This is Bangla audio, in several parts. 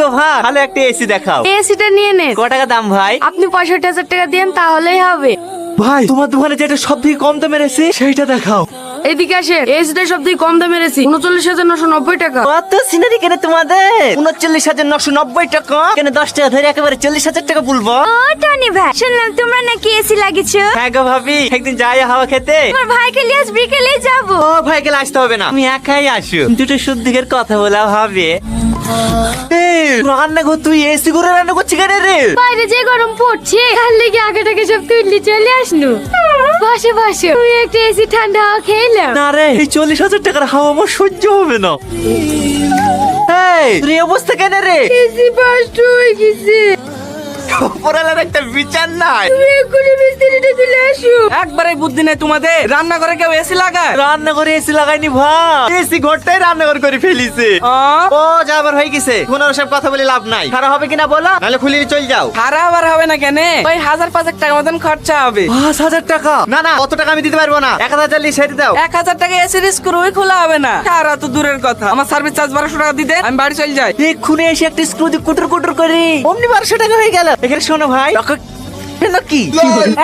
গো ভাই, ভালো একটা এসি দেখাও। এসিটা নিয়ে নেন। কত টাকা দাম ভাই? আপনি 65,000 টাকা দেন তাহলেই হবে। ভাই তোমার দোকানে যেটা সব থেকে কম দামের এসি সেইটা দেখাও। এদিকে আসেন, এসিটা সব থেকে কম দামের এসি 39,990 টাকা। কত সিনারি কেন তোমাদের? 39,990 টাকা কেন? 10 টাকা ধরে একেবারে 40,000 টাকা বলবো। ও টনি ভাই, শুনলাম তোমরা নাকি এসি লাগিয়েছো। হ্যাঁ গো ভাবি, একদিন যাই হাওয়া খেতে। তোমার ভাইকে নিয়ে আজ বিকেলে যাবো। ও ভাই গেলে আসতে হবে না, তুমি একাই আসো, দুটো শুদ্ধিকের কথা বলা হবে। রান্না কর, তুই এসি করে রান্না করছিস কেন রে? বাইরে যে গরম পড়ছে, তার লেগে আগে থেকে সব তুললি চলে আসনু। বসে বসে তুই একটা এসি ঠান্ডা হাওয়া খেলাম। না রে, এই 40,000 টাকার হাওয়া আমার সহ্য হবে না। এই তোর এই অবস্থা কেন রে? এসি বাস্ট হয়ে গেছে। পড়ালার একটা বিচার নাই। তুমি এক্ষুনি মিস্ত্রিটা চলে আসো। একবারে বুদ্ধি নেই তোমাদের, রান্না করে কেউ এসি লাগায়? রান্না করে এসি লাগাইনি ভাই, এসি ঘরটাই রান্নাঘর করে ফেলিছে। ও যাবার হয়ে গেছে, কোনো সব কথা বলে লাভ নাই। খারাপ হবে কিনা বলো, নাহলে খুলে চল যাও। খারাপ আর হবে না কেন? ওই 1,000-5,000 টাকা মতন খরচা হবে। 5,000 টাকা? না না, অত টাকা আমি দিতে পারবো না। 1,000 লিখে সেরে দাও। 1,000 টাকা এসি স্ক্রুই খোলা হবে না। আর তো দূরের কথা, আমার সার্ভিস চার্জ 1,200 টাকা দিতে আমি বাড়ি চলে যাই। এক্ষুনি এসে একটা স্ক্রু দিয়ে কুটুর কুটুর করে অমনি 1,200 টাকা হয়ে গেল। এখানে শোনো ভাই, টাকা কেন কি?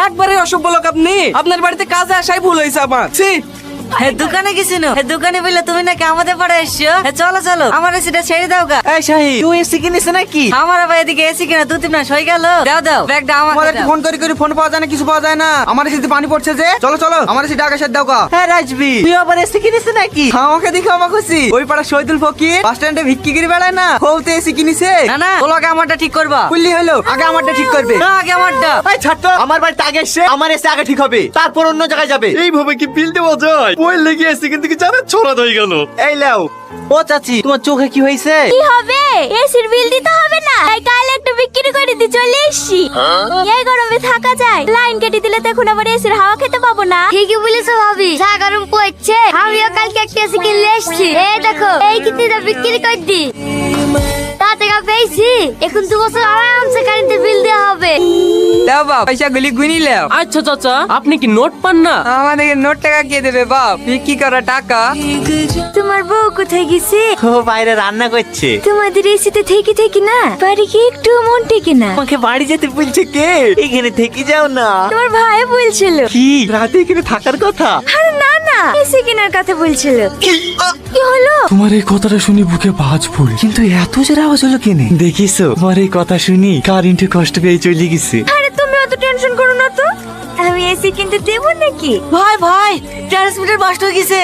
একবারে অসভ্য লোক আপনি, আপনার বাড়িতে কাজে আসাই ভুল হয়েছে আমার। ছি, দোকানে গেছিল, দোকানে বললে তুমি নাকি আমাদের পাড়ে এসছো। চলো চলো, আমার এসিটা ছেড়ে দাও গা। এই শাহিদ, তুই এসি কিনিস নাকি? আমার আবার এদিকে এসি কিনা 2-3 মাস হয়ে গেল। দাও দাও ব্যাগটা আমার তোমাদের ফোন করে ফোন পাওয়া যায় না, কিছু পাওয়া যায় না। আমার এসিতে পানি পড়ছে যে, চলো চলো আমার এসি টাকা সাথে দাও গা। হ্যাঁ রাজবি, তুই আবার এসি কিনিস নাকি? আমাকে দেখে অবাক হচ্ছি, ওই পাড়া শহীদুল ফকির বাস স্ট্যান্ডে ভিক্ষি করে বেড়ায় না, ওতে এসি কিনিছে। না না, তোলো আগে আমারটা ঠিক করবা। কুল্লি হলো, আগে আমারটা ঠিক করবে। না আগে আমারটা। এই ছাড় তো, আমার বাড়িতে আগে এসে আমার এসি আগে ঠিক হবে, তারপর অন্য জায়গায় যাবে। এইভাবে কি বিল দেওয়া যায়? বই লেগে এসি কিন্তু কি জানা ছড়া হয়ে গেল। এই লাও। ও চাচি, তোমার চোখে কি হয়েছে? কি হবে? এসির বিল দিতে হবে না, তাই কাল একটু বিক্রি করে দিয়ে চলে এসছি। এই গরমে থাকা যায়? লাইন কেটে দিলে তখন আবার এসির হাওয়া খেতে পাবো না। ঠিকই বলেছো ভাবি, যা গরম পড়ছে। আমিও কালকে একটা এসি কিনে এসছি। এই দেখো, এই কিনতে বিক্রি করে দি। তাতে পেয়েছি, এখন 2 বছর আরামসে কারেন্টের বিল দেওয়া হবে। দাও বাপ, পয়সা গুলি গুনি লাও। আচ্ছা চাচা, আপনি কি নোট পান না? আমাদেরকে নোট টাকা কে দেবে বাপ? বিক্রি করা টাকা। তোমার বউ কোথায় গেছে? ও বাইরে রান্না করছে। তোমাদের এসিতে থেকে থেকে না বাড়ি কি একটু মন টেকে না। আমাকে বাড়ি যেতে বলছে কে? এখানে থেকে যাও না। তোমার ভাই বলছিল। কি রাতে এখানে থাকার কথা? আরে না না, এসি কেনার কথা বলছিল। কি হলো? তোমার এই কথাটা শুনি বুকে ভাঁজ পড়ে, কিন্তু এত জোরে আওয়াজ হলো কেনে? দেখিছো, তোমার এই কথা শুনি কারেন্টে কষ্ট পেয়ে চলে গেছে। আরে তুমি অত টেনশন করো না তো, আমি এসি কিনতে দেবো নাকি? ভাই ভাই, ট্রান্সমিটার বাস্ট হয়ে গেছে।